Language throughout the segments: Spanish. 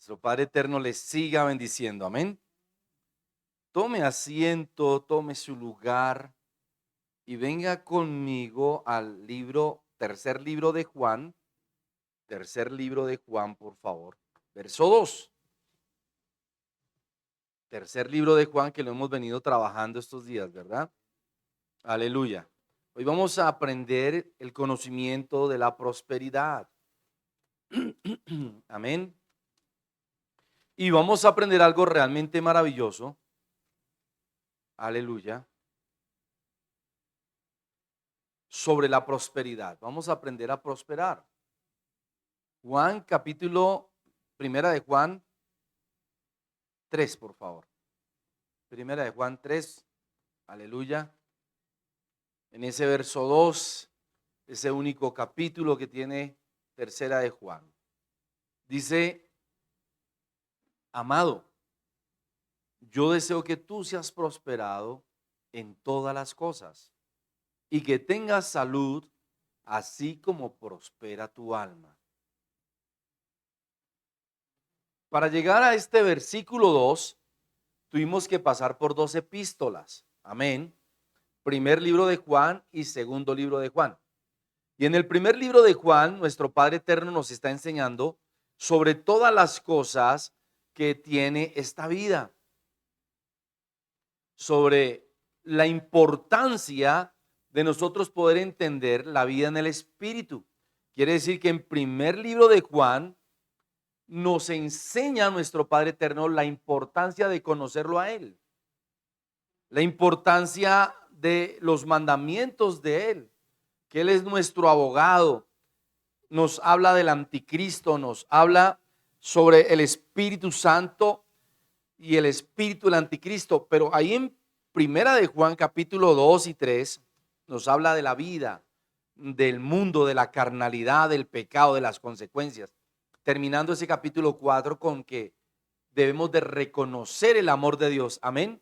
Nuestro Padre Eterno les siga bendiciendo. Amén. Tome asiento, tome su lugar y venga conmigo al tercer libro de Juan, por favor. Verso 2. Tercer libro de Juan que lo hemos venido trabajando estos días, ¿verdad? Aleluya. Hoy vamos a aprender el conocimiento de la prosperidad. Amén. Y vamos a aprender algo realmente maravilloso. Aleluya. Sobre la prosperidad. Vamos a aprender a prosperar. Juan Primera de Juan 3, por favor. Primera de Juan 3, aleluya. En ese verso 2, ese único capítulo que tiene Tercera de Juan. Dice, amado, yo deseo que tú seas prosperado en todas las cosas y que tengas salud, así como prospera tu alma. Para llegar a este versículo 2, tuvimos que pasar por 2 epístolas. Amén. Primer libro de Juan y segundo libro de Juan. Y en el primer libro de Juan, nuestro Padre Eterno nos está enseñando sobre todas las cosas que tiene esta vida, sobre la importancia de nosotros poder entender la vida en el Espíritu. Quiere decir que en primer libro de Juan nos enseña nuestro Padre Eterno la importancia de conocerlo a Él, la importancia de los mandamientos de Él, que Él es nuestro abogado. Nos habla del anticristo, nos habla sobre el Espíritu Santo y el espíritu del anticristo, pero ahí en Primera de Juan capítulo 2 y 3 nos habla de la vida, del mundo, de la carnalidad, del pecado, de las consecuencias. Terminando ese capítulo 4 con que debemos de reconocer el amor de Dios. Amén.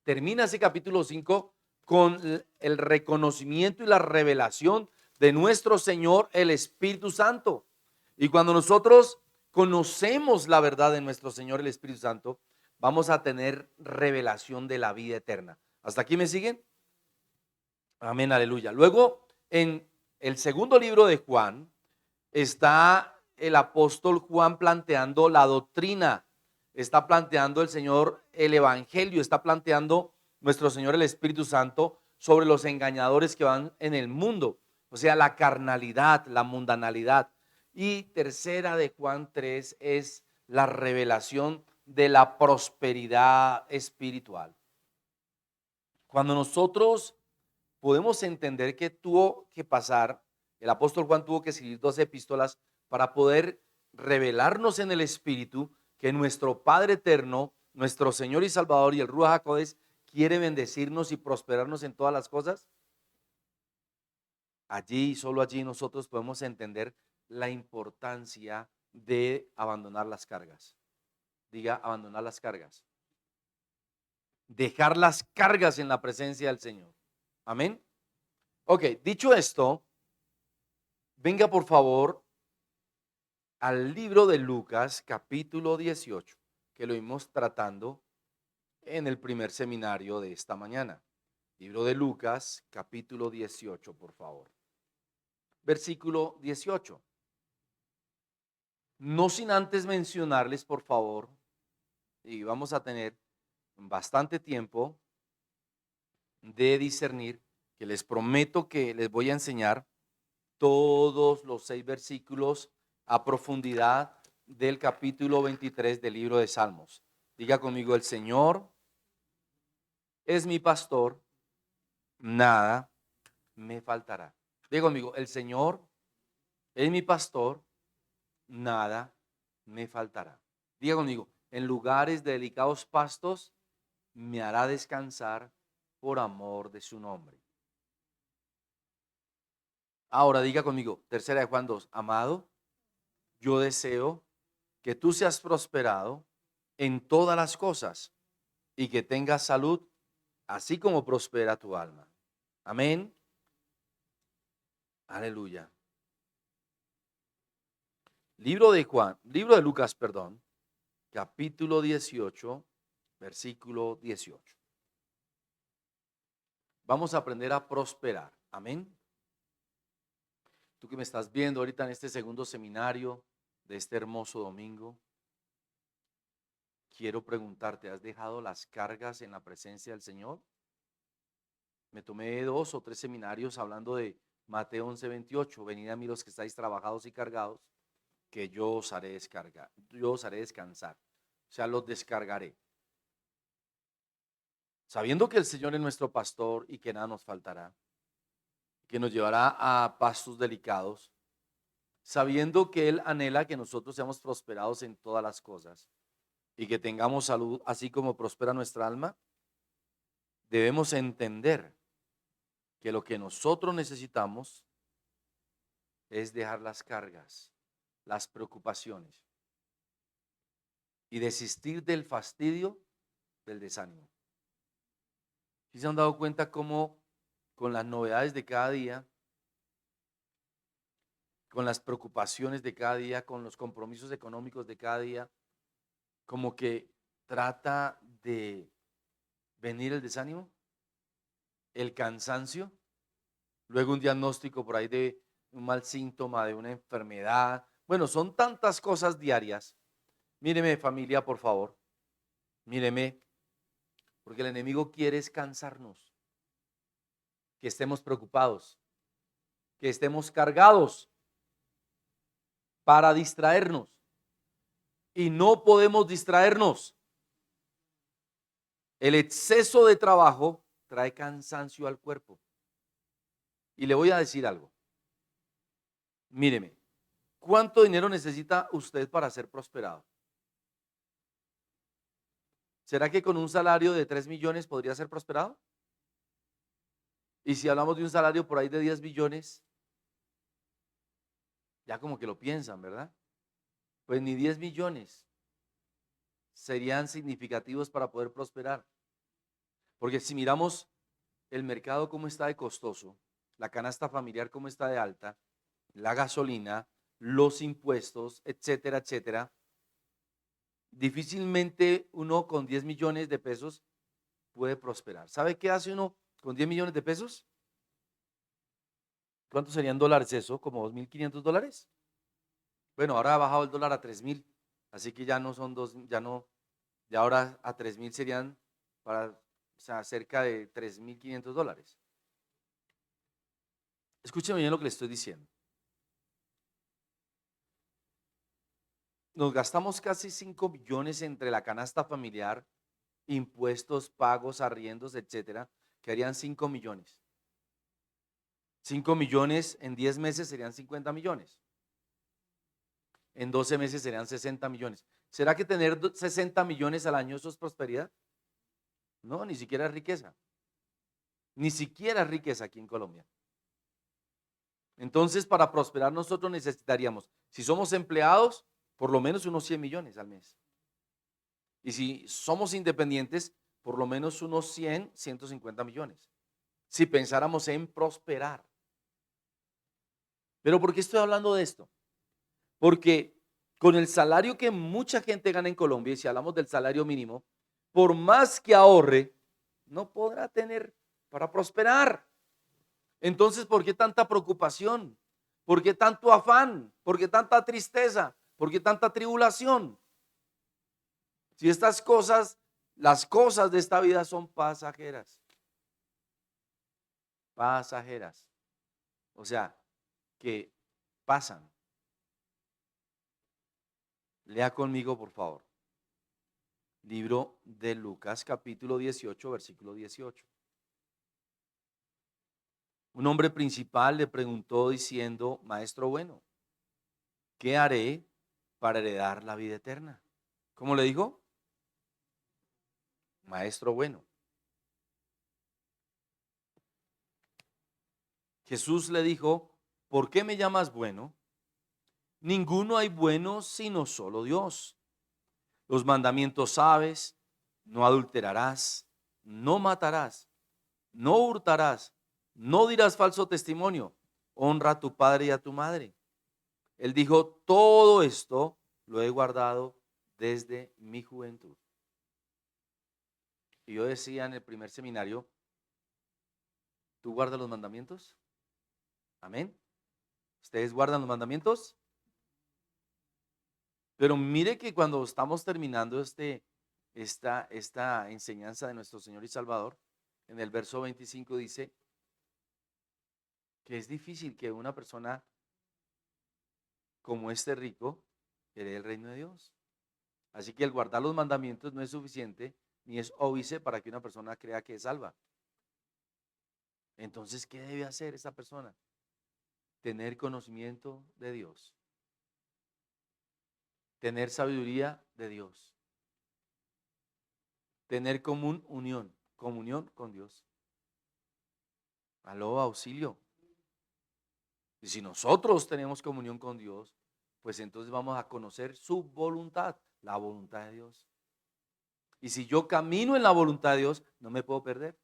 Termina ese capítulo 5 con el reconocimiento y la revelación de nuestro Señor, el Espíritu Santo. Y cuando nosotros conocemos la verdad de nuestro Señor, el Espíritu Santo, vamos a tener revelación de la vida eterna. ¿Hasta aquí me siguen? Amén, aleluya. Luego, en el segundo libro de Juan, está el apóstol Juan planteando la doctrina, está planteando el Señor el Evangelio, está planteando nuestro Señor el Espíritu Santo sobre los engañadores que van en el mundo, o sea, la carnalidad, la mundanalidad. Y tercera de Juan 3 es la revelación de la prosperidad espiritual. Cuando nosotros podemos entender que tuvo que pasar, el apóstol Juan tuvo que escribir 2 epístolas para poder revelarnos en el Espíritu que nuestro Padre Eterno, nuestro Señor y Salvador y el Ruach HaKodesh quiere bendecirnos y prosperarnos en todas las cosas. Allí, solo allí nosotros podemos entender la importancia de abandonar las cargas. Diga, abandonar las cargas. Dejar las cargas en la presencia del Señor. Amén. Ok, dicho esto, venga por favor al libro de Lucas, capítulo 18, que lo vimos tratando en el primer seminario de esta mañana. Libro de Lucas, capítulo 18, por favor. Versículo 18. No sin antes mencionarles, por favor, y vamos a tener bastante tiempo de discernir, que les prometo que les voy a enseñar todos los 6 versículos a profundidad del capítulo 23 del libro de Salmos. Diga conmigo, el Señor es mi pastor, nada me faltará. Diga conmigo, el Señor es mi pastor, nada me faltará. Diga conmigo, en lugares de delicados pastos me hará descansar por amor de su nombre. Ahora diga conmigo, tercera de Juan 2, amado, yo deseo que tú seas prosperado en todas las cosas y que tengas salud, así como prospera tu alma. Amén. Aleluya. Libro de Lucas, perdón, capítulo 18, versículo 18. Vamos a aprender a prosperar. Amén. Tú que me estás viendo ahorita en este segundo seminario de este hermoso domingo, quiero preguntarte, ¿has dejado las cargas en la presencia del Señor? Me tomé 2 o 3 seminarios hablando de Mateo 11:28. Venid a mí los que estáis trabajados y cargados, que yo os haré descargar, yo os haré descansar. O sea, los descargaré. Sabiendo que el Señor es nuestro pastor y que nada nos faltará, que nos llevará a pastos delicados, sabiendo que Él anhela que nosotros seamos prosperados en todas las cosas y que tengamos salud, así como prospera nuestra alma, debemos entender que lo que nosotros necesitamos es dejar las cargas, las preocupaciones y desistir del fastidio, del desánimo. ¿Sí se han dado cuenta cómo con las novedades de cada día, con las preocupaciones de cada día, con los compromisos económicos de cada día, como que trata de venir el desánimo, el cansancio, luego un diagnóstico por ahí de un mal síntoma, de una enfermedad? Bueno, son tantas cosas diarias. Míreme, familia, por favor, míreme, porque el enemigo quiere es cansarnos, que estemos preocupados, que estemos cargados para distraernos. Y no podemos distraernos. El exceso de trabajo trae cansancio al cuerpo. Y le voy a decir algo. Míreme, ¿cuánto dinero necesita usted para ser prosperado? ¿Será que con un salario de 3 millones podría ser prosperado? Y si hablamos de un salario por ahí de 10 millones, ya como que lo piensan, ¿verdad? Pues ni 10 millones serían significativos para poder prosperar. Porque si miramos el mercado cómo está de costoso, la canasta familiar cómo está de alta, la gasolina, los impuestos, etcétera, etcétera, difícilmente uno con 10 millones de pesos puede prosperar. ¿Sabe qué hace uno con 10 millones de pesos? ¿Cuántos serían dólares eso? ¿Como 2.500 dólares? Bueno, ahora ha bajado el dólar a 3.000, así que ya no son dos, ya no, ya ahora a 3.000 serían para, o sea, cerca de 3.500 dólares. Escúcheme bien lo que le estoy diciendo. Nos gastamos casi 5 millones entre la canasta familiar, impuestos, pagos, arriendos, etcétera, que harían 5 millones. 5 millones en 10 meses serían 50 millones. En 12 meses serían 60 millones. ¿Será que tener 60 millones al año eso es prosperidad? No, ni siquiera es riqueza. Ni siquiera es riqueza aquí en Colombia. Entonces, para prosperar nosotros necesitaríamos, si somos empleados, por lo menos unos 100 millones al mes. Y si somos independientes, por lo menos unos 100, 150 millones. Si pensáramos en prosperar. ¿Pero por qué estoy hablando de esto? Porque con el salario que mucha gente gana en Colombia, y si hablamos del salario mínimo, por más que ahorre, no podrá tener para prosperar. Entonces, ¿por qué tanta preocupación? ¿Por qué tanto afán? ¿Por qué tanta tristeza? ¿Por qué tanta tribulación? Si estas cosas, las cosas de esta vida son pasajeras. Pasajeras. O sea, que pasan. Lea conmigo, por favor. Libro de Lucas, capítulo 18, versículo 18. Un hombre principal le preguntó diciendo: Maestro bueno, ¿qué haré para heredar la vida eterna? ¿Cómo le dijo? Maestro bueno. Jesús le dijo: ¿por qué me llamas bueno? Ninguno hay bueno sino solo Dios. Los mandamientos sabes: no adulterarás, no matarás, no hurtarás, no dirás falso testimonio, honra a tu padre y a tu madre. Él dijo, todo esto lo he guardado desde mi juventud. Y yo decía en el primer seminario, ¿tú guardas los mandamientos? Amén. ¿Ustedes guardan los mandamientos? Pero mire que cuando estamos terminando esta enseñanza de nuestro Señor y Salvador, en el verso 25 dice que es difícil que una persona como este rico herede el reino de Dios. Así que el guardar los mandamientos no es suficiente ni es óbice para que una persona crea que es salva. Entonces, ¿qué debe hacer esa persona? Tener conocimiento de Dios, tener sabiduría de Dios, tener comunión con Dios. Aló, auxilio. Y si nosotros tenemos comunión con Dios, pues entonces vamos a conocer su voluntad, la voluntad de Dios. Y si yo camino en la voluntad de Dios, no me puedo perder.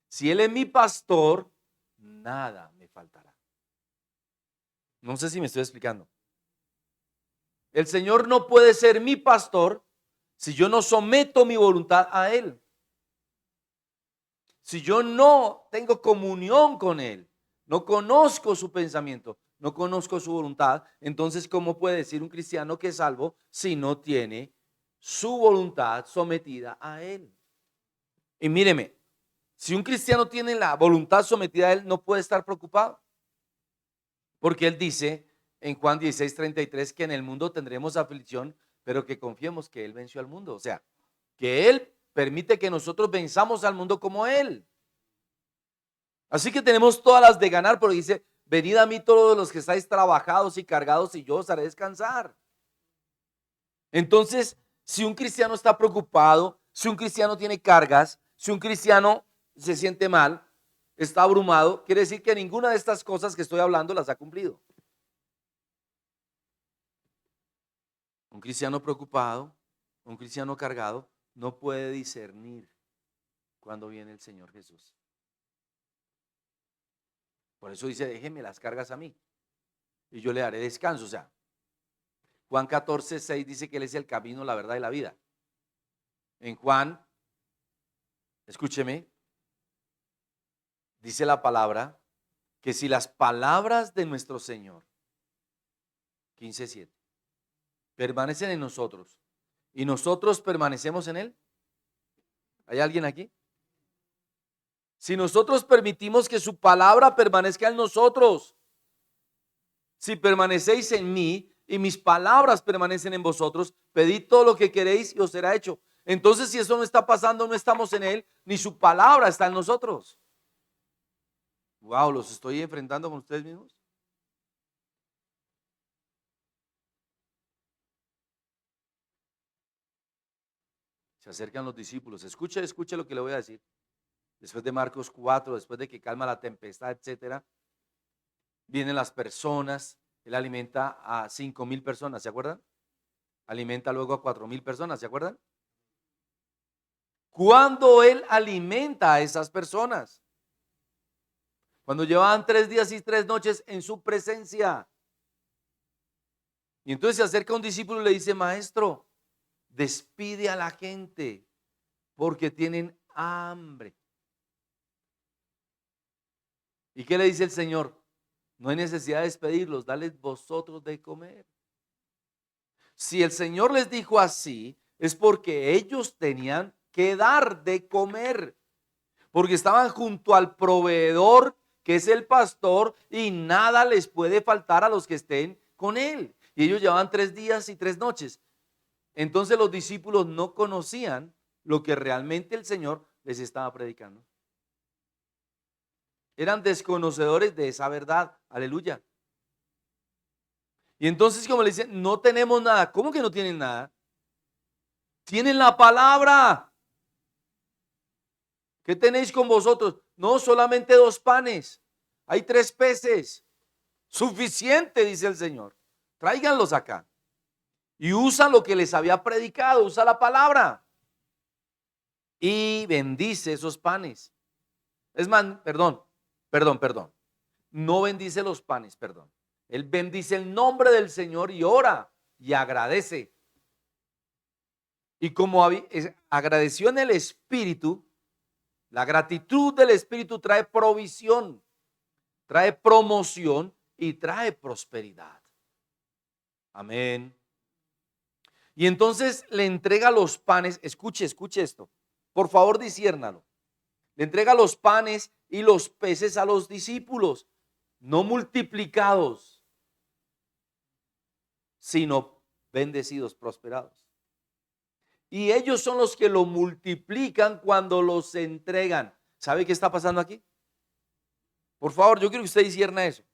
Si Él es mi pastor, nada me faltará. No sé si me estoy explicando. El Señor no puede ser mi pastor si yo no someto mi voluntad a Él. Si yo no tengo comunión con Él, no conozco su pensamiento, no conozco su voluntad, entonces ¿cómo puede decir un cristiano que es salvo si no tiene su voluntad sometida a Él? Y míreme, si un cristiano tiene la voluntad sometida a Él, no puede estar preocupado. Porque Él dice en Juan 16:33 que en el mundo tendremos aflicción, pero que confiemos que Él venció al mundo. O sea, que Él permite que nosotros venzamos al mundo como Él. Así que tenemos todas las de ganar, pero dice, venid a mí todos los que estáis trabajados y cargados y yo os haré descansar. Entonces, si un cristiano está preocupado, si un cristiano tiene cargas, si un cristiano se siente mal, está abrumado, quiere decir que ninguna de estas cosas que estoy hablando las ha cumplido. Un cristiano preocupado, un cristiano cargado, no puede discernir cuando viene el Señor Jesús. Por eso dice, déjeme las cargas a mí y yo le daré descanso. O sea, Juan 14:6 dice que Él es el camino, la verdad y la vida. En Juan, escúcheme, dice la palabra que si las palabras de nuestro Señor, 15:7, permanecen en nosotros y nosotros permanecemos en Él. ¿Hay alguien aquí? Si nosotros permitimos que su palabra permanezca en nosotros, si permanecéis en mí y mis palabras permanecen en vosotros, pedid todo lo que queréis y os será hecho. Entonces, si eso no está pasando, no estamos en Él, ni su palabra está en nosotros. Wow, los estoy enfrentando con ustedes mismos. Se acercan los discípulos. Escuche lo que le voy a decir. Después de Marcos 4, después de que calma la tempestad, etcétera, vienen las personas. Él alimenta a 5,000 personas, ¿se acuerdan? Alimenta luego a 4,000 personas, ¿se acuerdan? Cuando Él alimenta a esas personas, cuando llevaban 3 días y 3 noches en su presencia. Y entonces se acerca un discípulo y le dice, maestro, despide a la gente porque tienen hambre. ¿Y qué le dice el Señor? No hay necesidad de despedirlos, dales vosotros de comer. Si el Señor les dijo así, es porque ellos tenían que dar de comer, porque estaban junto al proveedor que es el pastor y nada les puede faltar a los que estén con él. Y ellos llevaban 3 días y 3 noches. Entonces los discípulos no conocían lo que realmente el Señor les estaba predicando. Eran desconocedores de esa verdad. Aleluya. Y entonces, como le dicen, no tenemos nada. ¿Cómo que no tienen nada? Tienen la palabra. ¿Qué tenéis con vosotros? No, solamente 2 panes. Hay 3 peces. Suficiente, dice el Señor. Tráiganlos acá. Y usa lo que les había predicado, usa la palabra. Y bendice esos panes. Es más, perdón. No bendice los panes, perdón. Él bendice el nombre del Señor y ora y agradece. Y como agradeció en el Espíritu, la gratitud del Espíritu trae provisión, trae promoción y trae prosperidad. Amén. Y entonces le entrega los panes. Escuche esto. Por favor, disciérnalo. Le entrega los panes y los peces a los discípulos, no multiplicados, sino bendecidos, prosperados. Y ellos son los que lo multiplican cuando los entregan. ¿Sabe qué está pasando aquí? Por favor, yo quiero que usted discierna eso.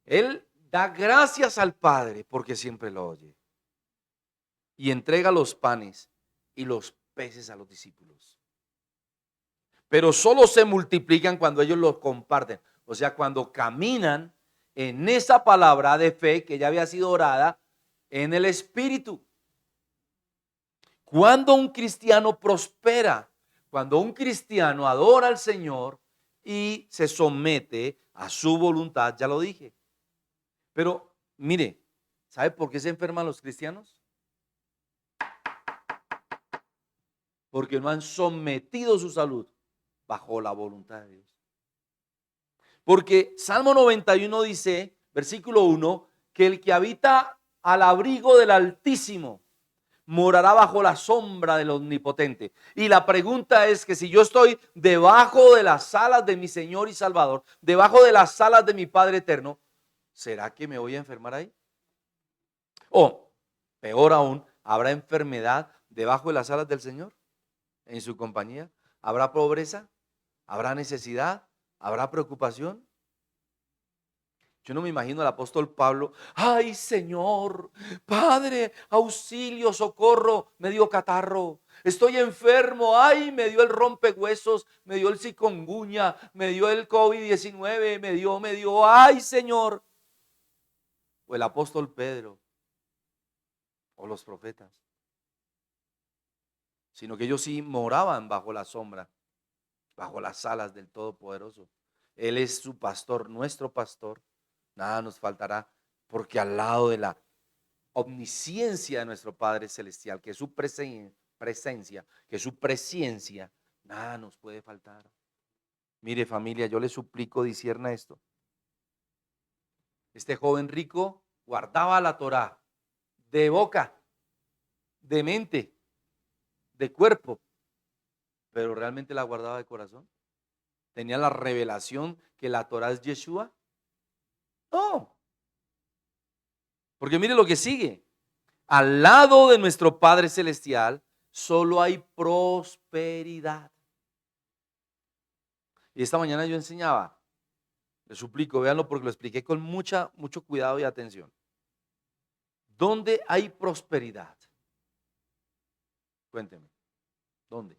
Él da gracias al Padre porque siempre lo oye. Y entrega los panes y los peces a los discípulos. Pero solo se multiplican cuando ellos los comparten. O sea, cuando caminan en esa palabra de fe que ya había sido orada en el Espíritu. Cuando un cristiano prospera, cuando un cristiano adora al Señor y se somete a su voluntad, ya lo dije. Pero mire, ¿sabe por qué se enferman los cristianos? Porque no han sometido su salud bajo la voluntad de Dios. Porque Salmo 91 dice, versículo 1, que el que habita al abrigo del Altísimo morará bajo la sombra del Omnipotente. Y la pregunta es que si yo estoy debajo de las alas de mi Señor y Salvador, debajo de las alas de mi Padre Eterno, ¿será que me voy a enfermar ahí? O, peor aún, ¿habrá enfermedad debajo de las alas del Señor? ¿En su compañía? ¿Habrá pobreza? ¿Habrá necesidad? ¿Habrá preocupación? Yo no me imagino al apóstol Pablo, ay Señor, Padre, auxilio, socorro, me dio catarro, estoy enfermo, ay, me dio el rompehuesos, me dio el chikungunya, me dio el COVID-19, me dio, ay Señor. O el apóstol Pedro, o los profetas, sino que ellos sí moraban bajo la sombra, bajo las alas del Todopoderoso. Él es su pastor, nuestro pastor. Nada nos faltará, porque al lado de la omnisciencia de nuestro Padre Celestial, que es su presencia, que es su presciencia, nada nos puede faltar. Mire familia, yo le suplico discierna esto. Este joven rico guardaba la Torá de boca, de mente, de cuerpo, pero realmente la guardaba de corazón. ¿Tenía la revelación que la Torá es Yeshua? No. Porque mire lo que sigue. Al lado de nuestro Padre Celestial solo hay prosperidad. Y esta mañana yo enseñaba, les suplico, véanlo porque lo expliqué con mucho cuidado y atención. ¿Dónde hay prosperidad? Cuénteme, ¿dónde?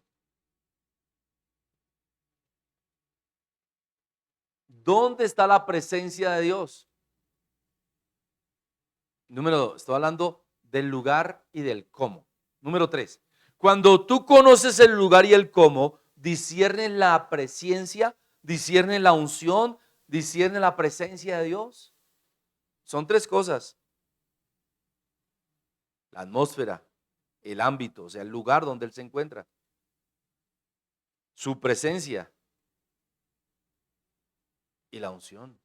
¿Dónde está la presencia de Dios? Número 2, estoy hablando del lugar y del cómo. Número 3, cuando tú conoces el lugar y el cómo, disciernes la presencia, disciernes la unción, disciernes la presencia de Dios. Son 3 cosas. La atmósfera, el ámbito, o sea, el lugar donde Él se encuentra. Su presencia y la unción.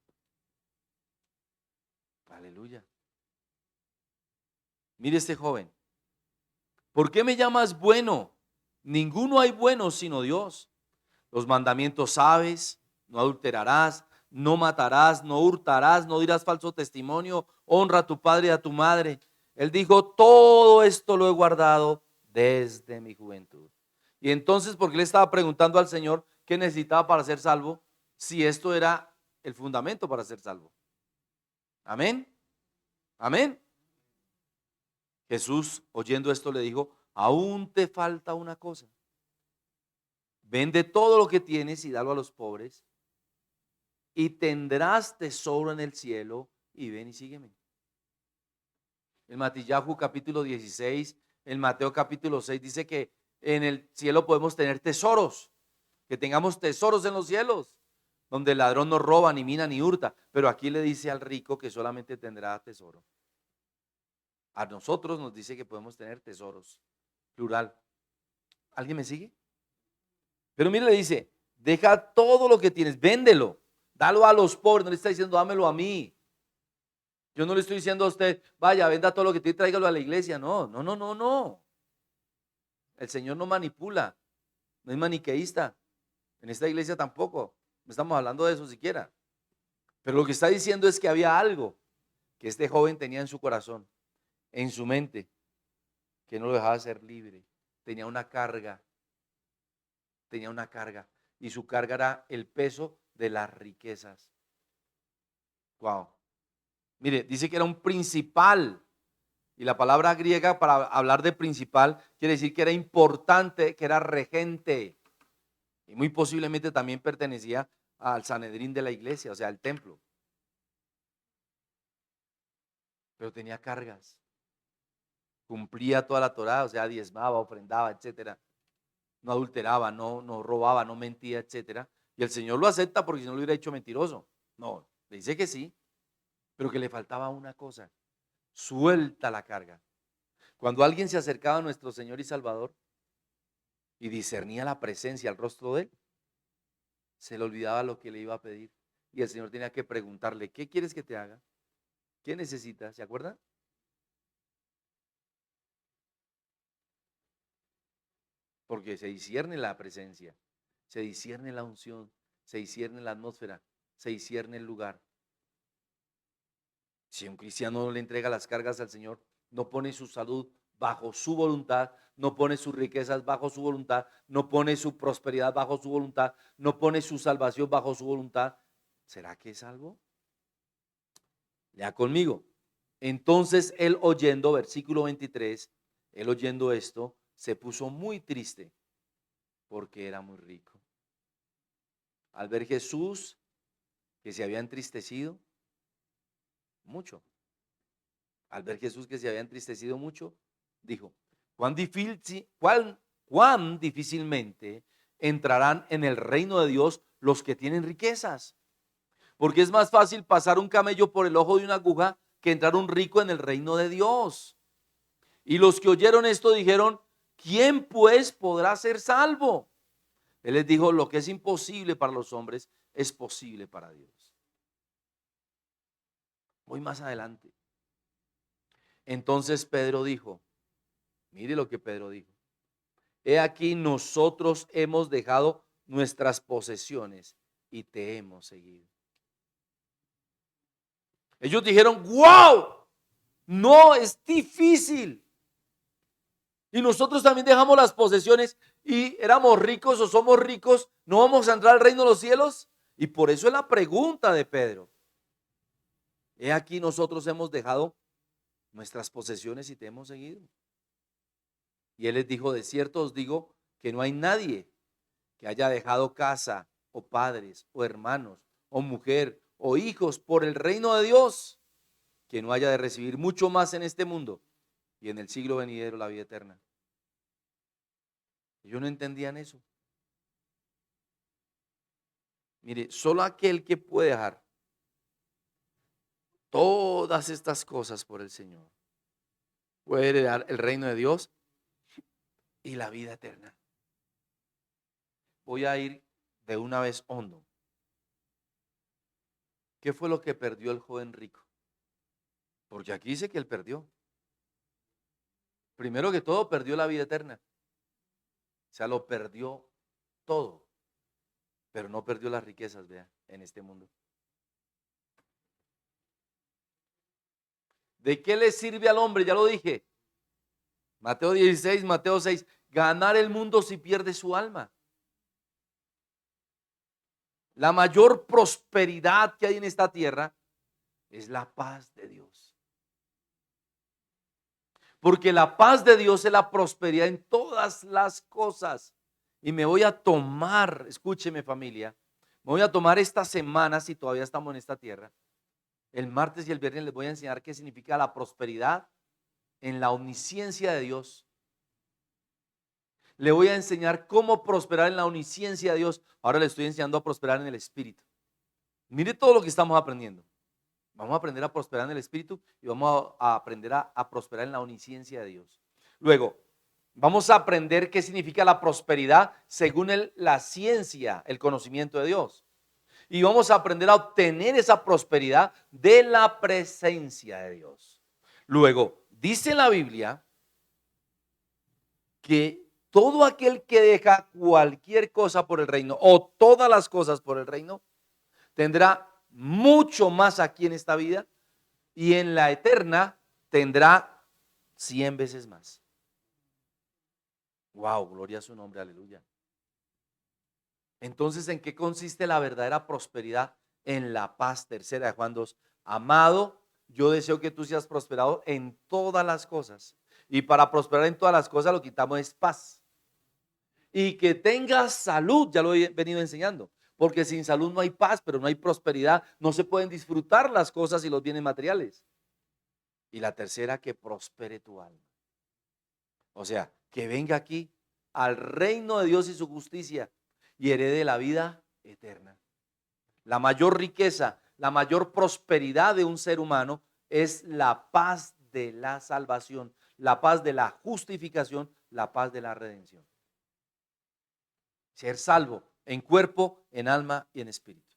Aleluya. Mire este joven. ¿Por qué me llamas bueno? Ninguno hay bueno sino Dios. Los mandamientos sabes, no adulterarás, no matarás, no hurtarás, no dirás falso testimonio, honra a tu padre y a tu madre. Él dijo, todo esto lo he guardado desde mi juventud. Y entonces, ¿por qué le estaba preguntando al Señor qué necesitaba para ser salvo? Si esto era el fundamento para ser salvo. Amén. Amén. Jesús, oyendo esto, le dijo, aún te falta una cosa. Vende todo lo que tienes y dalo a los pobres y tendrás tesoro en el cielo y ven y sígueme. En Matillahu capítulo 16, en Mateo capítulo 6 dice que en el cielo podemos tener tesoros, que tengamos tesoros en los cielos. donde el ladrón no roba, ni mina, ni hurta. Pero aquí le dice al rico que solamente tendrá tesoro. A nosotros nos dice que podemos tener tesoros, plural. ¿Alguien me sigue? Pero mire, le dice, deja todo lo que tienes, véndelo, dalo a los pobres. No le está diciendo, dámelo a mí. Yo no le estoy diciendo a usted, vaya, venda todo lo que tiene, tráigalo a la iglesia. No, no, no, no, no. El Señor no manipula, no es maniqueísta. En esta iglesia tampoco. No estamos hablando de eso siquiera. Pero lo que está diciendo es que había algo que este joven tenía en su corazón, en su mente, que no lo dejaba ser libre. Tenía una carga. Y su carga era el peso de las riquezas. Wow. Mire, dice que era un principal. Y la palabra griega para hablar de principal quiere decir que era importante, que era regente. Y muy posiblemente también pertenecía al Sanedrín de la iglesia, o sea, al templo. Pero tenía cargas. Cumplía toda la Torá, o sea, diezmaba, ofrendaba, etcétera. No adulteraba, no robaba, no mentía, etcétera. Y el Señor lo acepta porque si no lo hubiera hecho mentiroso. No, le dice que sí, pero que le faltaba una cosa. Suelta la carga. Cuando alguien se acercaba a nuestro Señor y Salvador y discernía la presencia, el rostro de él, se le olvidaba lo que le iba a pedir. Y el Señor tenía que preguntarle, ¿qué quieres que te haga? ¿Qué necesitas? ¿Se acuerdan? Porque se discierne la presencia, se discierne la unción, se discierne la atmósfera, se discierne el lugar. Si un cristiano no le entrega las cargas al Señor, no pone su salud bajo su voluntad, no pone sus riquezas bajo su voluntad, no pone su prosperidad bajo su voluntad, no pone su salvación bajo su voluntad, ¿será que es salvo? Lea conmigo. Entonces él oyendo, versículo 23, él oyendo esto, se puso muy triste porque era muy rico. Al ver Jesús que se había entristecido mucho, al ver Jesús que se había entristecido mucho, dijo, cuán difícilmente entrarán en el reino de Dios los que tienen riquezas. Porque es más fácil pasar un camello por el ojo de una aguja que entrar un rico en el reino de Dios. Y los que oyeron esto dijeron, ¿quién pues podrá ser salvo? Él les dijo, lo que es imposible para los hombres es posible para Dios. Voy más adelante. Entonces Pedro dijo, mire lo que Pedro dijo. He aquí nosotros hemos dejado nuestras posesiones y te hemos seguido. Ellos dijeron, wow, no es difícil. Y nosotros también dejamos las posesiones y éramos ricos o somos ricos, ¿no vamos a entrar al reino de los cielos? Y por eso es la pregunta de Pedro. He aquí nosotros hemos dejado nuestras posesiones y te hemos seguido. Y él les dijo, de cierto os digo que no hay nadie que haya dejado casa o padres o hermanos o mujer o hijos por el reino de Dios que no haya de recibir mucho más en este mundo y en el siglo venidero la vida eterna. Ellos no entendían eso. Mire, solo aquel que puede dejar todas estas cosas por el Señor puede heredar el reino de Dios y la vida eterna. Voy a ir de una vez hondo. ¿Qué fue lo que perdió el joven rico? Porque aquí dice que él perdió. Primero que todo, perdió la vida eterna. O sea, lo perdió todo. Pero no perdió las riquezas, vea, en este mundo. ¿De qué le sirve al hombre? Ya lo dije. Mateo 16, Mateo 6. Ganar el mundo si pierde su alma. La mayor prosperidad que hay en esta tierra es la paz de Dios. Porque la paz de Dios es la prosperidad en todas las cosas. Y me voy a tomar, escúcheme familia, me voy a tomar esta semana, si todavía estamos en esta tierra, el martes y el viernes les voy a enseñar qué significa la prosperidad en la omnisciencia de Dios. Le voy a enseñar cómo prosperar en la omnisciencia de Dios. Ahora le estoy enseñando a prosperar en el Espíritu. Mire todo lo que estamos aprendiendo. Vamos a aprender a prosperar en el Espíritu y vamos a aprender a prosperar en la omnisciencia de Dios. Luego, vamos a aprender qué significa la prosperidad según la ciencia, el conocimiento de Dios. Y vamos a aprender a obtener esa prosperidad de la presencia de Dios. Luego, dice la Biblia que todo aquel que deja cualquier cosa por el reino o todas las cosas por el reino tendrá mucho más aquí en esta vida y en la eterna tendrá 100 veces más. Wow, gloria a su nombre, aleluya. Entonces, ¿en qué consiste la verdadera prosperidad? En la paz. Tercera de Juan 2. Amado, yo deseo que tú seas prosperado en todas las cosas. Y para prosperar en todas las cosas lo que quitamos es paz. Y que tengas salud, ya lo he venido enseñando. Porque sin salud no hay paz, pero no hay prosperidad. No se pueden disfrutar las cosas y los bienes materiales. Y la tercera, que prospere tu alma. O sea, que venga aquí al reino de Dios y su justicia y herede la vida eterna. La mayor riqueza, la mayor prosperidad de un ser humano es la paz de la salvación, la paz de la justificación, la paz de la redención. Ser salvo en cuerpo, en alma y en espíritu.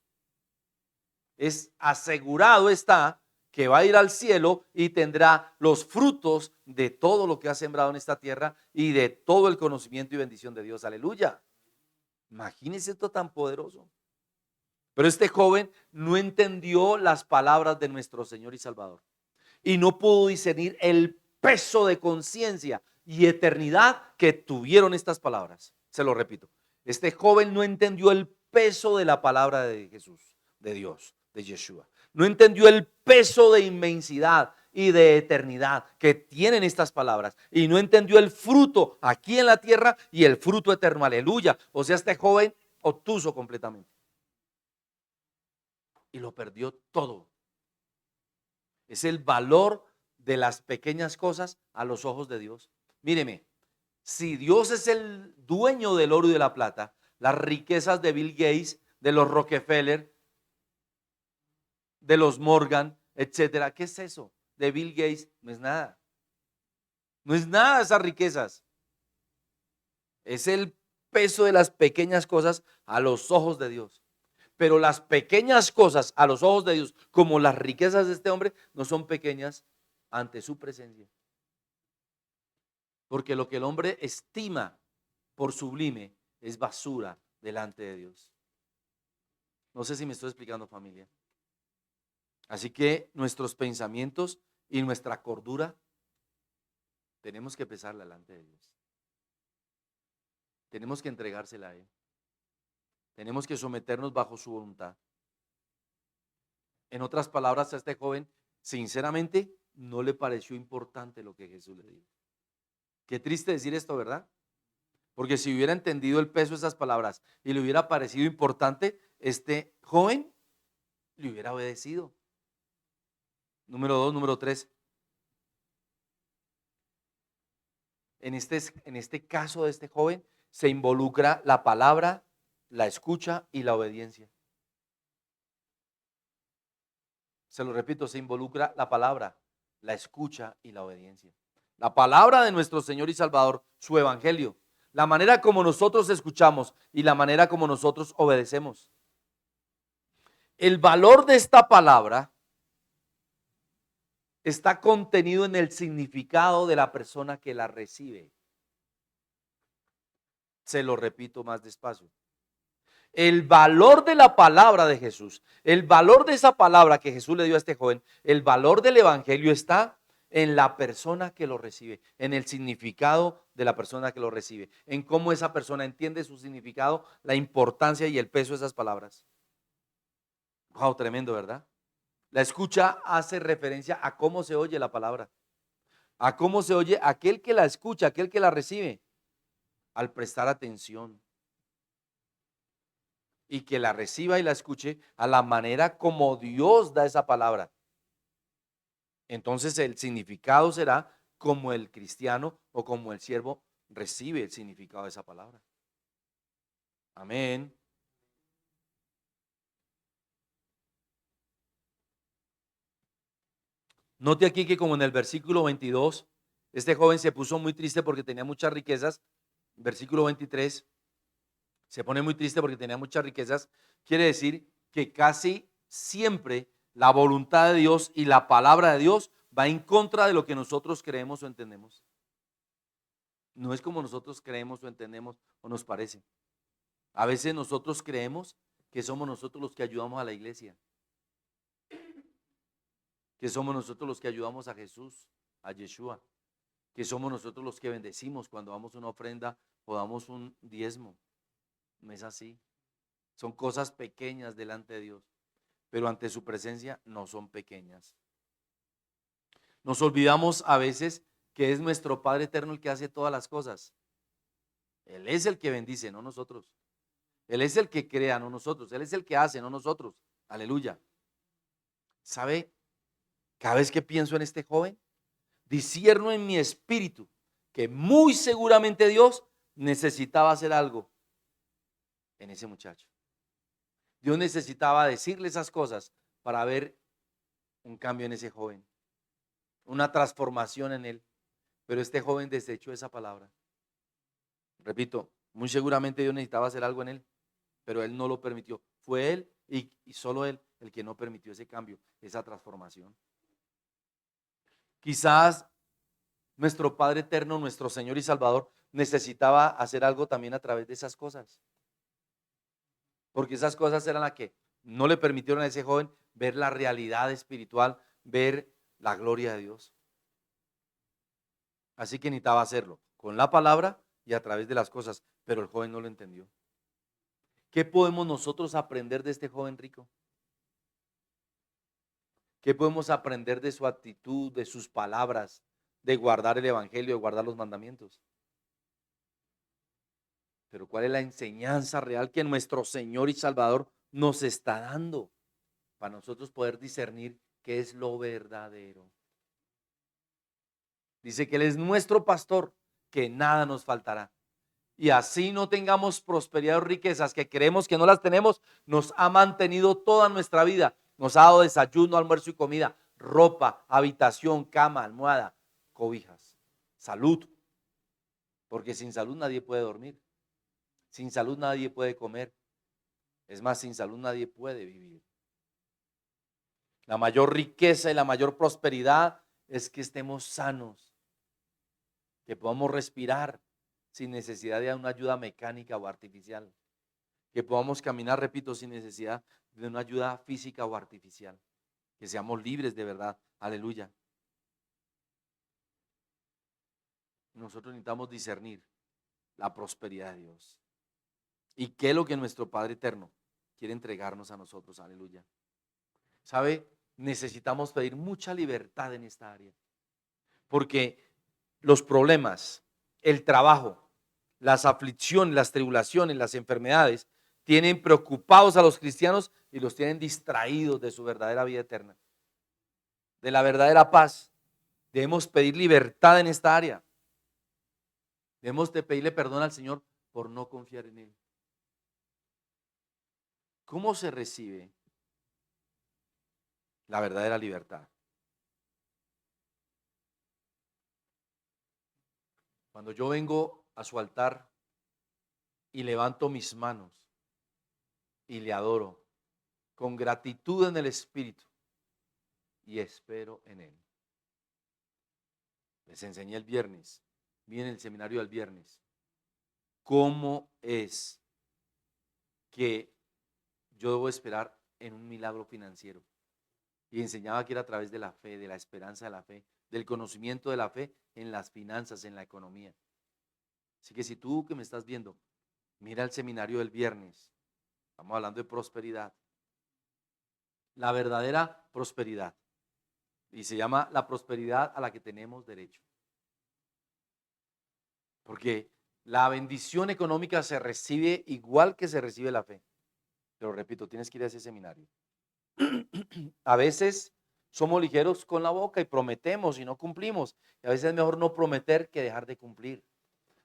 Es asegurado está que va a ir al cielo y tendrá los frutos de todo lo que ha sembrado en esta tierra y de todo el conocimiento y bendición de Dios. Aleluya. Imagínense esto tan poderoso. Pero este joven no entendió las palabras de nuestro Señor y Salvador y no pudo discernir el peso de conciencia y eternidad que tuvieron estas palabras. Se lo repito, este joven no entendió el peso de la palabra de Jesús, de Dios, de Yeshua. No entendió el peso de inmensidad y de eternidad que tienen estas palabras y no entendió el fruto aquí en la tierra y el fruto eterno. Aleluya. O sea, este joven obtuso completamente y lo perdió todo. Es el valor de las pequeñas cosas a los ojos de Dios. Míreme, si Dios es el dueño del oro y de la plata, las riquezas de Bill Gates, de los Rockefeller, de los Morgan, etcétera, ¿qué es eso? De Bill Gates no es nada. No es nada esas riquezas. Es el peso de las pequeñas cosas a los ojos de Dios. Pero las pequeñas cosas a los ojos de Dios, como las riquezas de este hombre, no son pequeñas ante su presencia. Porque lo que el hombre estima por sublime es basura delante de Dios. No sé si me estoy explicando, familia. Así que nuestros pensamientos y nuestra cordura tenemos que pesarla delante de Dios. Tenemos que entregársela a Él. Tenemos que someternos bajo su voluntad. En otras palabras, a este joven, sinceramente, no le pareció importante lo que Jesús le dijo. Qué triste decir esto, ¿verdad? Porque si hubiera entendido el peso de esas palabras y le hubiera parecido importante, este joven le hubiera obedecido. Número 2, número 3. En este caso de este joven se involucra la palabra, la escucha y la obediencia. Se lo repito, se involucra la palabra, la escucha y la obediencia. La palabra de nuestro Señor y Salvador, su evangelio, la manera como nosotros escuchamos y la manera como nosotros obedecemos. El valor de esta palabra está contenido en el significado de la persona que la recibe. Se lo repito más despacio. El valor de la palabra de Jesús, el valor de esa palabra que Jesús le dio a este joven, el valor del evangelio está en la persona que lo recibe, en el significado de la persona que lo recibe, en cómo esa persona entiende su significado, la importancia y el peso de esas palabras. Wow, tremendo, ¿verdad? La escucha hace referencia a cómo se oye la palabra, a cómo se oye aquel que la escucha, aquel que la recibe, al prestar atención y que la reciba y la escuche a la manera como Dios da esa palabra. Entonces el significado será como el cristiano o como el siervo recibe el significado de esa palabra. Amén. Note aquí que como en el versículo 22, este joven se puso muy triste porque tenía muchas riquezas. Versículo 23, se pone muy triste porque tenía muchas riquezas. Quiere decir que casi siempre la voluntad de Dios y la palabra de Dios va en contra de lo que nosotros creemos o entendemos. No es como nosotros creemos o entendemos o nos parece. A veces nosotros creemos que somos nosotros los que ayudamos a la iglesia, que somos nosotros los que ayudamos a Jesús, a Yeshua, que somos nosotros los que bendecimos cuando damos una ofrenda o damos un diezmo. No es así. Son cosas pequeñas delante de Dios, pero ante su presencia no son pequeñas. Nos olvidamos a veces que es nuestro Padre eterno el que hace todas las cosas. Él es el que bendice, no nosotros. Él es el que crea, no nosotros. Él es el que hace, no nosotros. Aleluya. ¿Sabe? Cada vez que pienso en este joven, discierno en mi espíritu que muy seguramente Dios necesitaba hacer algo en ese muchacho. Dios necesitaba decirle esas cosas para ver un cambio en ese joven, una transformación en él. Pero este joven desechó esa palabra. Repito, muy seguramente Dios necesitaba hacer algo en él, pero él no lo permitió. Fue él y solo él el que no permitió ese cambio, esa transformación. Quizás nuestro Padre eterno, nuestro Señor y Salvador, necesitaba hacer algo también a través de esas cosas. Porque esas cosas eran las que no le permitieron a ese joven ver la realidad espiritual, ver la gloria de Dios. Así que necesitaba hacerlo con la palabra y a través de las cosas, pero el joven no lo entendió. ¿Qué podemos nosotros aprender de este joven rico? ¿Qué podemos aprender de su actitud, de sus palabras, de guardar el evangelio, de guardar los mandamientos? Pero ¿cuál es la enseñanza real que nuestro Señor y Salvador nos está dando para nosotros poder discernir qué es lo verdadero? Dice que Él es nuestro pastor, que nada nos faltará. Y así no tengamos prosperidad o riquezas que creemos que no las tenemos, nos ha mantenido toda nuestra vida. Nos ha dado desayuno, almuerzo y comida, ropa, habitación, cama, almohada, cobijas, salud. Porque sin salud nadie puede dormir. Sin salud nadie puede comer. Es más, sin salud nadie puede vivir. La mayor riqueza y la mayor prosperidad es que estemos sanos, que podamos respirar sin necesidad de una ayuda mecánica o artificial, que podamos caminar, repito, sin necesidad de una ayuda física o artificial, que seamos libres de verdad. Aleluya. Nosotros necesitamos discernir la prosperidad de Dios. ¿Y qué es lo que nuestro Padre eterno quiere entregarnos a nosotros? Aleluya. ¿Sabe? Necesitamos pedir mucha libertad en esta área, porque los problemas, el trabajo, las aflicciones, las tribulaciones, las enfermedades, tienen preocupados a los cristianos y los tienen distraídos de su verdadera vida eterna, de la verdadera paz. Debemos pedir libertad en esta área. Debemos de pedirle perdón al Señor por no confiar en Él. ¿Cómo se recibe la verdadera libertad? Cuando yo vengo a su altar y levanto mis manos y le adoro con gratitud en el Espíritu y espero en Él. Les enseñé el viernes, vi en el seminario del viernes, cómo es que yo debo esperar en un milagro financiero. Y enseñaba que era a través de la fe, de la esperanza de la fe, del conocimiento de la fe en las finanzas, en la economía. Así que si tú que me estás viendo, mira el seminario del viernes, estamos hablando de prosperidad, la verdadera prosperidad. Y se llama la prosperidad a la que tenemos derecho. Porque la bendición económica se recibe igual que se recibe la fe. Pero repito, tienes que ir a ese seminario. A veces somos ligeros con la boca y prometemos y no cumplimos. Y a veces es mejor no prometer que dejar de cumplir.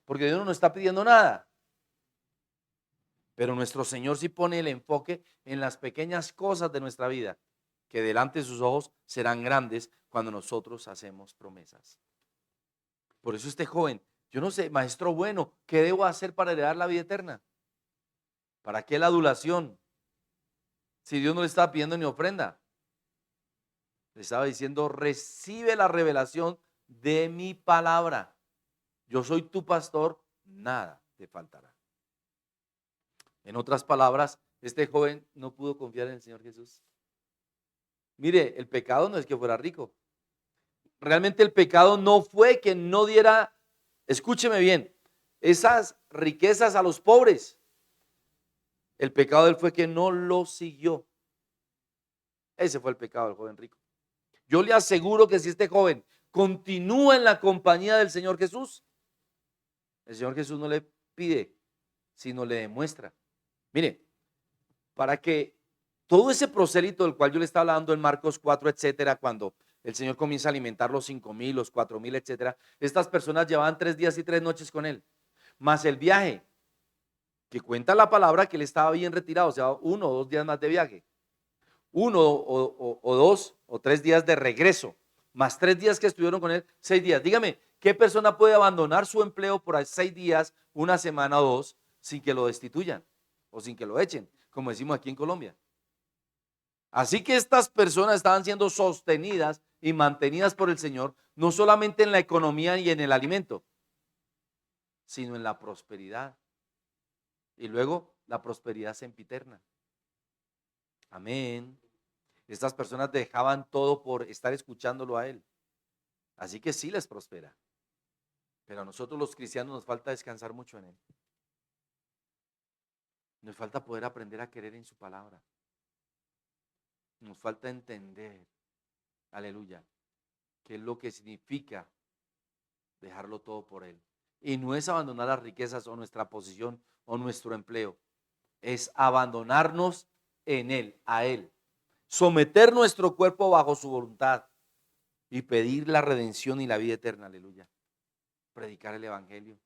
Porque Dios no nos está pidiendo nada. Pero nuestro Señor sí pone el enfoque en las pequeñas cosas de nuestra vida. que delante de sus ojos serán grandes cuando nosotros hacemos promesas. Por eso este joven, yo no sé, maestro bueno, ¿qué debo hacer para heredar la vida eterna? ¿Para qué la adulación? Si Dios no le estaba pidiendo ni ofrenda. Le estaba diciendo, recibe la revelación de mi palabra. Yo soy tu pastor, nada te faltará. En otras palabras, este joven no pudo confiar en el Señor Jesús. Mire, el pecado no es que fuera rico. Realmente el pecado no fue que no diera, escúcheme bien, esas riquezas a los pobres. El pecado de él fue que no lo siguió. Ese fue el pecado del joven rico. Yo le aseguro que si este joven continúa en la compañía del Señor Jesús, el Señor Jesús no le pide, sino le demuestra. Mire, para que todo ese prosélito del cual yo le estaba hablando en Marcos 4, etcétera, cuando el Señor comienza a alimentar los 5,000, los 4,000, etcétera, estas personas llevaban 3 días y 3 noches con él, más el viaje, que cuenta la palabra que él estaba bien retirado, o sea, 1 o 2 días más de viaje, 1 o 2 o 3 días de regreso, más 3 días que estuvieron con él, 6 días. Dígame, ¿qué persona puede abandonar su empleo por 6 días, una semana o 2, sin que lo destituyan o sin que lo echen, como decimos aquí en Colombia? Así que estas personas estaban siendo sostenidas y mantenidas por el Señor, no solamente en la economía y en el alimento, sino en la prosperidad. Y luego la prosperidad sempiterna. Amén. Estas personas dejaban todo por estar escuchándolo a Él. Así que sí les prospera. Pero a nosotros los cristianos nos falta descansar mucho en Él. Nos falta poder aprender a querer en su palabra. Nos falta entender, aleluya, qué es lo que significa dejarlo todo por Él. Y no es abandonar las riquezas o nuestra posición o nuestro empleo. Es abandonarnos en Él, a Él. Someter nuestro cuerpo bajo su voluntad y pedir la redención y la vida eterna, aleluya. Predicar el evangelio.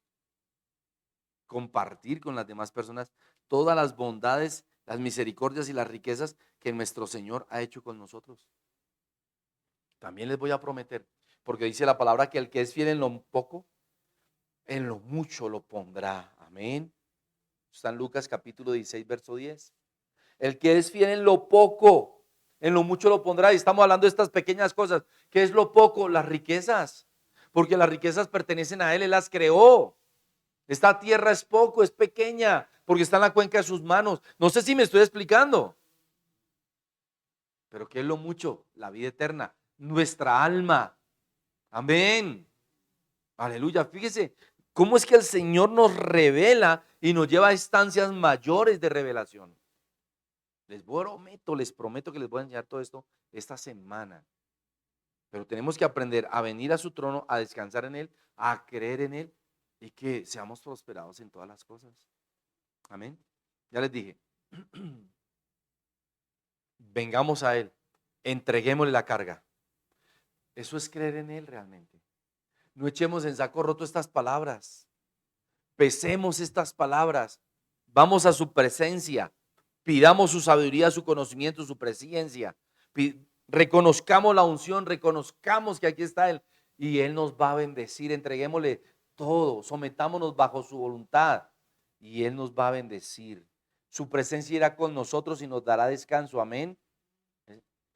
Compartir con las demás personas todas las bondades, las misericordias y las riquezas que nuestro Señor ha hecho con nosotros. También les voy a prometer, porque dice la palabra que el que es fiel en lo poco, en lo mucho lo pondrá. Amén. Está en Lucas capítulo 16, verso 10. El que es fiel en lo poco, en lo mucho lo pondrá. Y estamos hablando de estas pequeñas cosas. ¿Qué es lo poco? Las riquezas. Porque las riquezas pertenecen a Él las creó. Esta tierra es poco, es pequeña, porque está en la cuenca de sus manos. No sé si me estoy explicando. Pero ¿qué es lo mucho? La vida eterna, nuestra alma. Amén. Aleluya. Fíjese cómo es que el Señor nos revela y nos lleva a estancias mayores de revelación. Les prometo que les voy a enseñar todo esto esta semana. Pero tenemos que aprender a venir a su trono, a descansar en Él, a creer en Él y que seamos prosperados en todas las cosas. Amén. Ya les dije, vengamos a Él, entreguémosle la carga. Eso es creer en Él realmente. No echemos en saco roto estas palabras. Pesemos estas palabras. Vamos a su presencia. Pidamos su sabiduría, su conocimiento, su presencia. Reconozcamos la unción, reconozcamos que aquí está Él y Él nos va a bendecir. Entreguémosle todo, sometámonos bajo su voluntad y Él nos va a bendecir. Su presencia irá con nosotros y nos dará descanso. Amén.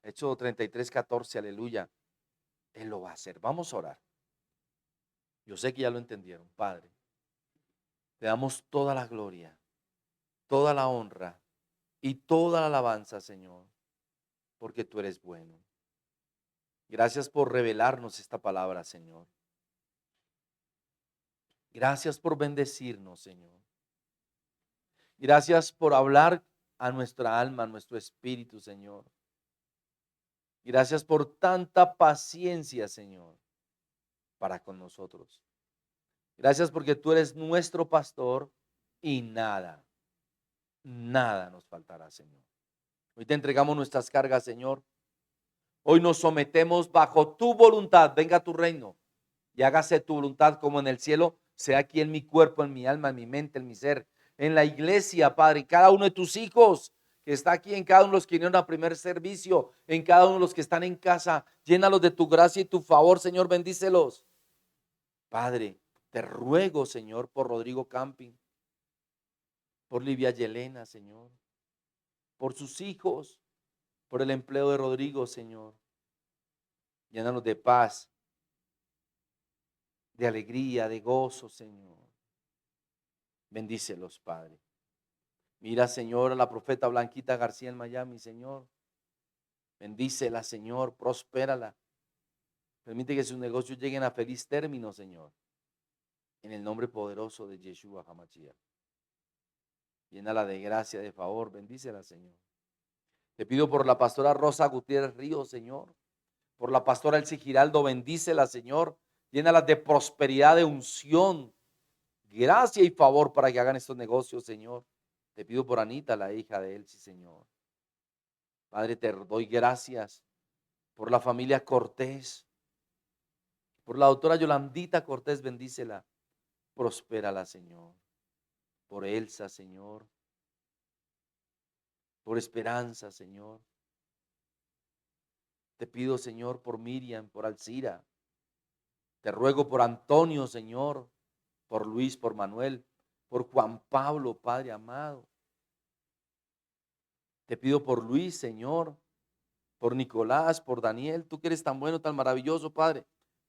Hechos 33, 14, aleluya. Él lo va a hacer. Vamos a orar. Yo sé que ya lo entendieron, Padre. Te damos toda la gloria, toda la honra y toda la alabanza, Señor, porque tú eres bueno. Gracias por revelarnos esta palabra, Señor. Gracias por bendecirnos, Señor. Gracias por hablar a nuestra alma, a nuestro espíritu, Señor. Gracias por tanta paciencia, Señor, para con nosotros. Gracias porque tú eres nuestro pastor y nada nos faltará, Señor. Hoy te entregamos nuestras cargas, Señor. Hoy nos sometemos bajo tu voluntad. Venga a tu reino y hágase tu voluntad como en el cielo, sea aquí en mi cuerpo, en mi alma, en mi mente, en mi ser, en la iglesia, Padre, en cada uno de tus hijos que está aquí, en cada uno de los que vinieron a primer servicio, en cada uno de los que están en casa. Llénalos de tu gracia y tu favor, Señor, bendícelos. Padre, te ruego, Señor, por Rodrigo Camping, por Livia Yelena, Señor, por sus hijos, por el empleo de Rodrigo, Señor. Llénanos de paz, de alegría, de gozo, Señor. Bendícelos, Padre. Mira, Señor, a la profeta Blanquita García en Miami, Señor. Bendícela, Señor, prospérala. Permite que sus negocios lleguen a feliz término, Señor. En el nombre poderoso de Yeshua HaMashiach. Llénala de gracia, de favor. Bendícela, Señor. Te pido por la pastora Rosa Gutiérrez Ríos, Señor. Por la pastora Elsie Giraldo, bendícela, Señor. Llénala de prosperidad, de unción, gracia y favor para que hagan estos negocios, Señor. Te pido por Anita, la hija de Elsie, Señor. Padre, te doy gracias por la familia Cortés, por la doctora Yolandita Cortés, bendícela. Prospérala, Señor. Por Elsa, Señor. Por Esperanza, Señor. Te pido, Señor, por Miriam, por Alcira. Te ruego por Antonio, Señor, por Luis, por Manuel, por Juan Pablo, Padre amado. Te pido por Luis, Señor, por Nicolás, por Daniel. Tú que eres tan bueno, tan maravilloso, Padre.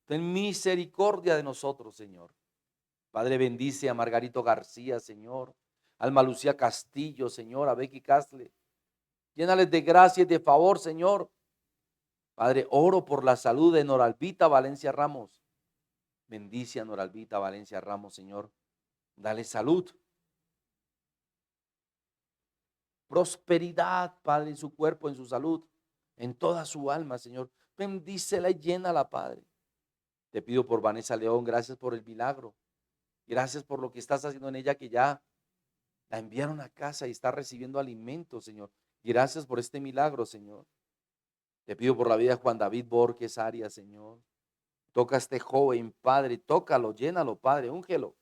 Ten misericordia de nosotros, Señor. Padre, bendice a Margarito García, Señor. Alma Lucía Castillo, Señor. A Becky Castle. Llénales de gracia y de favor, Señor. Padre, oro por la salud de Noralvita Valencia Ramos. Bendice a Noralvita Valencia Ramos, Señor. Dale salud. Prosperidad, Padre, en su cuerpo, en su salud, en toda su alma, Señor. Bendícela y llénala, Padre. Te pido por Vanessa León, gracias por el milagro. Gracias por lo que estás haciendo en ella, que ya la enviaron a casa y está recibiendo alimento, Señor. Gracias por este milagro, Señor. Te pido por la vida de Juan David Borges Arias, Señor. Toca a este joven, Padre, tócalo, llénalo, Padre, úngelo.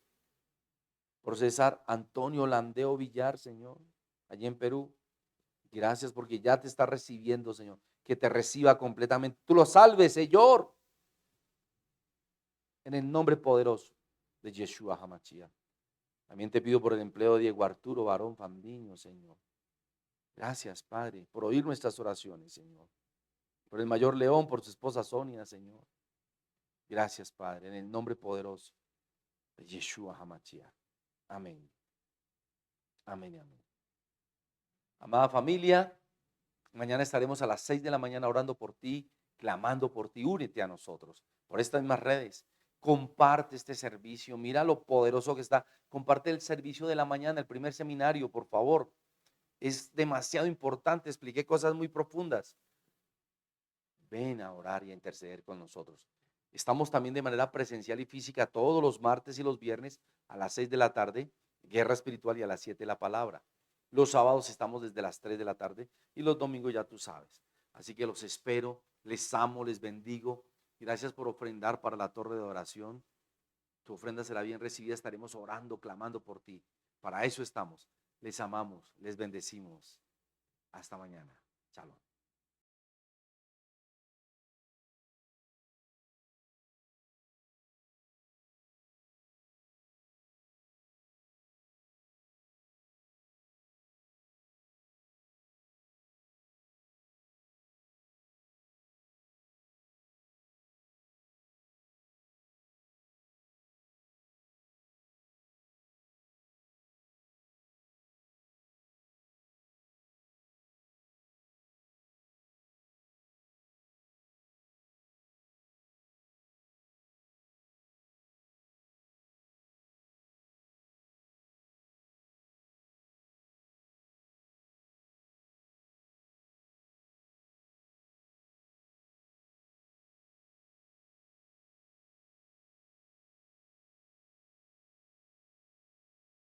Por César Antonio Landeo Villar, Señor, allí en Perú. Gracias porque ya te está recibiendo, Señor. Que te reciba completamente. Tú lo salves, Señor. En el nombre poderoso de Yeshua HaMashiach. También te pido por el empleo de Diego Arturo Barón Fambiño, Señor. Gracias, Padre, por oír nuestras oraciones, Señor. Por el mayor León, por su esposa Sonia, Señor. Gracias, Padre, en el nombre poderoso de Yeshua HaMashiach. Amén. Amén y amén. Amada familia, mañana estaremos a las 6 de la mañana orando por ti, clamando por ti. Únete a nosotros por estas mismas redes. Comparte este servicio. Mira lo poderoso que está. Comparte el servicio de la mañana, el primer seminario, por favor. Es demasiado importante. Expliqué cosas muy profundas. Ven a orar y a interceder con nosotros. Estamos también de manera presencial y física todos los martes y los viernes a las 6 de la tarde, Guerra Espiritual, y a las 7 la palabra. Los sábados estamos desde las 3 de la tarde y los domingos ya tú sabes. Así que los espero, les amo, les bendigo. Gracias por ofrendar para la torre de oración. Tu ofrenda será bien recibida, estaremos orando, clamando por ti. Para eso estamos. Les amamos, les bendecimos. Hasta mañana. Shalom.